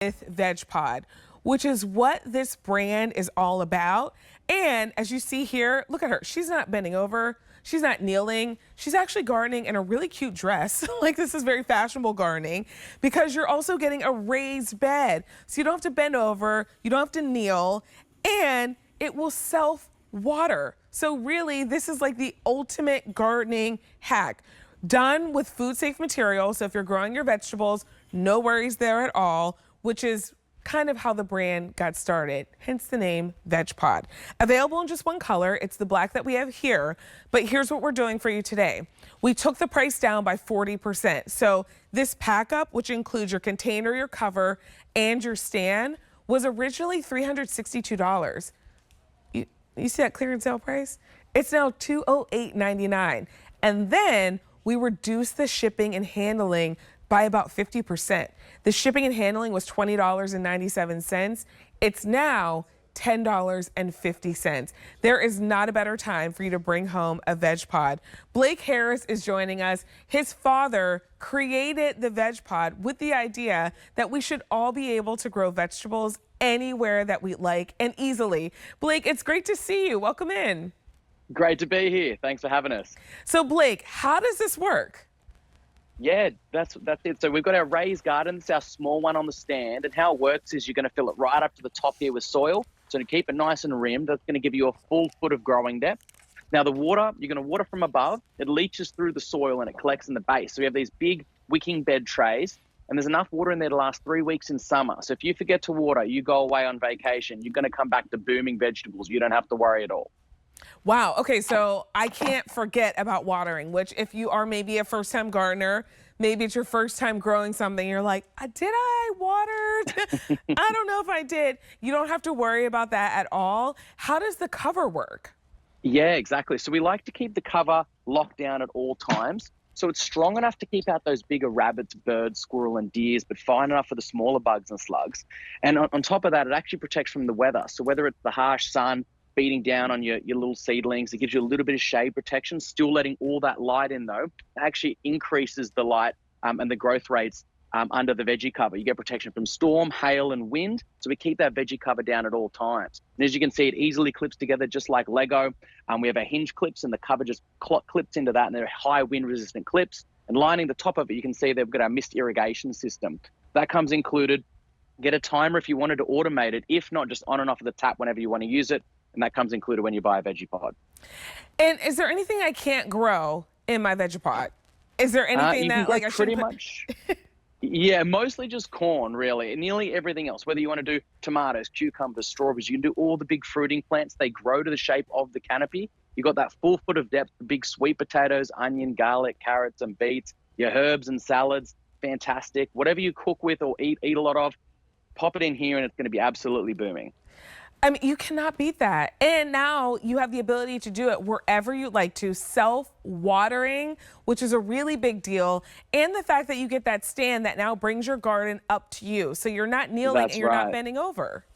with Vegepod, which is what this brand is all about. And as you see here, look at her. She's not bending over. She's not kneeling. She's actually gardening in a really cute dress. Like, this is very fashionable gardening, because you're also getting a raised bed. So you don't have to bend over, you don't have to kneel, and it will self-water. So really, this is like the ultimate gardening hack. Done with food-safe materials. So if you're growing your vegetables, no worries there at all, which is kind of how the brand got started, hence the name Vegepod. Available in just one color. It's the black that we have here, but here's what we're doing for you today. We took the price down by 40%. So this pack up, which includes your container, your cover, and your stand, was originally $362. You see that clearance sale price? It's now $208.99. And then we reduced the shipping and handling by about 50%. The shipping and handling was $20.97. It's now $10.50. There is not a better time for you to bring home a Vegepod. Blake Harris is joining us. His father created the Vegepod with the idea that we should all be able to grow vegetables anywhere that we like and easily. Blake, it's great to see you. Welcome in. Great to be here. Thanks for having us. So Blake, how does this work? Yeah, that's it. So we've got our raised garden. It's our small one on the stand. And how it works is you're going to fill it right up to the top here with soil. So to keep it nice and rimmed, that's going to give you a full foot of growing depth. Now the water, you're going to water from above. It leaches through the soil and it collects in the base. So we have these big wicking bed trays, and there's enough water in there to last 3 weeks in summer. So if you forget to water, you go away on vacation, you're going to come back to booming vegetables. You don't have to worry at all. Wow. Okay, so I can't forget about watering, which if you are maybe a first-time gardener, maybe it's your first time growing something, you're like, did I water? I don't know if I did. You don't have to worry about that at all. How does the cover work? Yeah, exactly. So we like to keep the cover locked down at all times. So it's strong enough to keep out those bigger rabbits, birds, squirrel, and deers, but fine enough for the smaller bugs and slugs. And on top of that, it actually protects from the weather. So whether it's the harsh sun beating down on your little seedlings, it gives you a little bit of shade protection, still letting all that light in though. It actually increases the light and the growth rates under the veggie cover. You get protection from storm, hail, and wind. So we keep that veggie cover down at all times. And as you can see, it easily clips together just like Lego. We have our hinge clips and the cover just clips into that, and they're high wind resistant clips. And lining the top of it, you can see they've got our mist irrigation system. That comes included. Get a timer if you wanted to automate it. If not, just on and off of the tap whenever you want to use it. And that comes included when you buy a Vegepod. And is there anything I can't grow in my Vegepod? Is there anything that like I pretty should much? Yeah, mostly just corn, really. And nearly everything else, whether you want to do tomatoes, cucumbers, strawberries, you can do all the big fruiting plants. They grow to the shape of the canopy. You got that full foot of depth, big sweet potatoes, onion, garlic, carrots, and beets, your herbs and salads, fantastic. Whatever you cook with or eat a lot of, pop it in here and it's going to be absolutely booming. I mean, you cannot beat that. And now you have the ability to do it wherever you like to, self-watering, which is a really big deal. And the fact that you get that stand that now brings your garden up to you. So you're not kneeling and you're not bending over.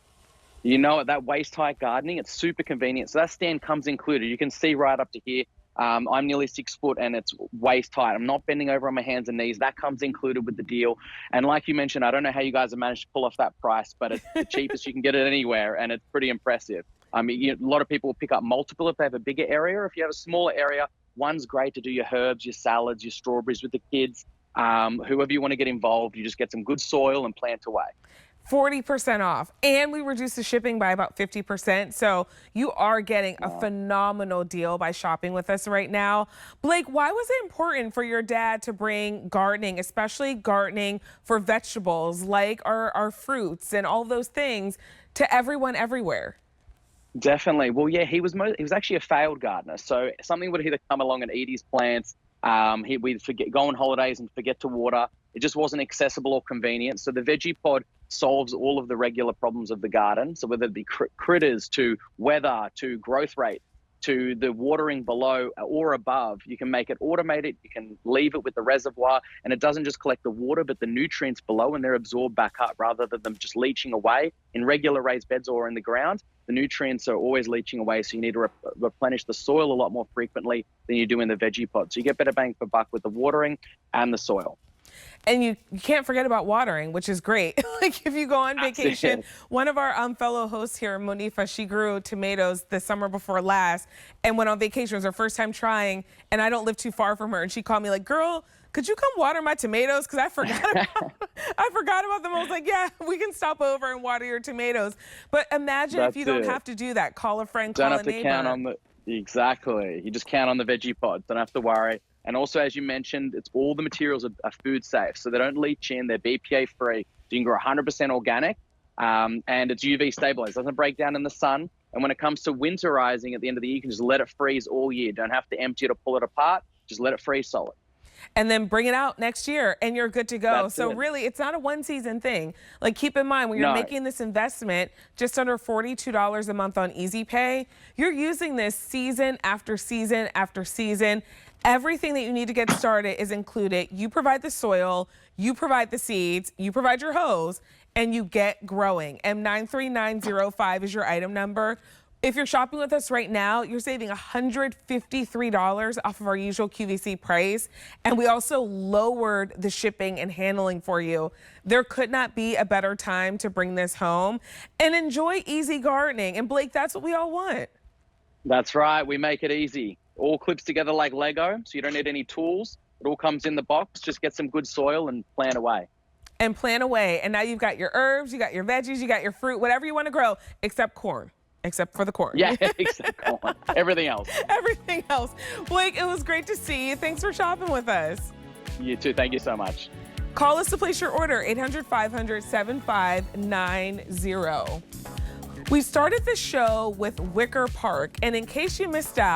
You know what, that waist-height gardening, it's super convenient. So that stand comes included. You can see right up to here. I'm nearly 6 foot and it's waist height. I'm not bending over on my hands and knees. That comes included with the deal. And like you mentioned, I don't know how you guys have managed to pull off that price, but it's the cheapest you can get it anywhere, and it's pretty impressive. I mean, a lot of people will pick up multiple if they have a bigger area. If you have a smaller area, one's great to do your herbs, your salads, your strawberries with the kids. Whoever you want to get involved, you just get some good soil and plant away. 40% off, and we reduced the shipping by about 50%. So you are getting a phenomenal deal by shopping with us right now. Blake, why was it important for your dad to bring gardening, especially gardening for vegetables like our fruits and all those things, to everyone everywhere? Definitely. Well, yeah, he was actually a failed gardener. So something would either come along and eat his plants. We'd go on holidays and forget to water. It just wasn't accessible or convenient. So the Vegepod solves all of the regular problems of the garden. So whether it be critters, to weather, to growth rate, to the watering below or above, you can make it automated. You can leave it with the reservoir, and it doesn't just collect the water, but the nutrients below, and they're absorbed back up rather than them just leaching away. In regular raised beds or in the ground, the nutrients are always leaching away, so you need to replenish the soil a lot more frequently than you do in the Vegepod. So you get better bang for buck with the watering and the soil. And you can't forget about watering, which is great. Like if you go on vacation, it. one of our fellow hosts here, Monifa, she grew tomatoes the summer before last and went on vacation. It was her first time trying, and I don't live too far from her. And she called me like, girl, could you come water my tomatoes? Because I forgot about them. I was like, yeah, we can stop over and water your tomatoes. But imagine if you don't have to do that. Call a friend, call a neighbor. Don't have to count on the, exactly. You just count on the Vegepod. Don't have to worry. And also, as you mentioned, it's all the materials are food safe. So they don't leach in, they're BPA free. You can grow 100% organic, and it's UV stabilized. It doesn't break down in the sun. And when it comes to winterizing at the end of the year, you can just let it freeze all year. Don't have to empty it or pull it apart. Just let it freeze solid. And then bring it out next year and you're good to go. That's so it. really, it's not a one season thing. Like keep in mind when you're making this investment, just under $42 a month on Easy Pay, you're using this season after season after season. Everything that you need to get started is included. You provide the soil, you provide the seeds, you provide your hose, and you get growing. M93905 is your item number. If you're shopping with us right now, you're saving $153 off of our usual QVC price. And we also lowered the shipping and handling for you. There could not be a better time to bring this home and enjoy easy gardening. And Blake, that's what we all want. That's right. We make it easy. All clips together like Lego, so you don't need any tools. It all comes in the box. Just get some good soil and plant away. And plant away. And now you've got your herbs, you got your veggies, you got your fruit, whatever you want to grow, except corn. Except for the corn. Yeah, except corn. Everything else. Everything else. Blake, it was great to see you. Thanks for shopping with us. You too. Thank you so much. Call us to place your order, 800-500-7590. We started the show with Wicker Park, and in case you missed out,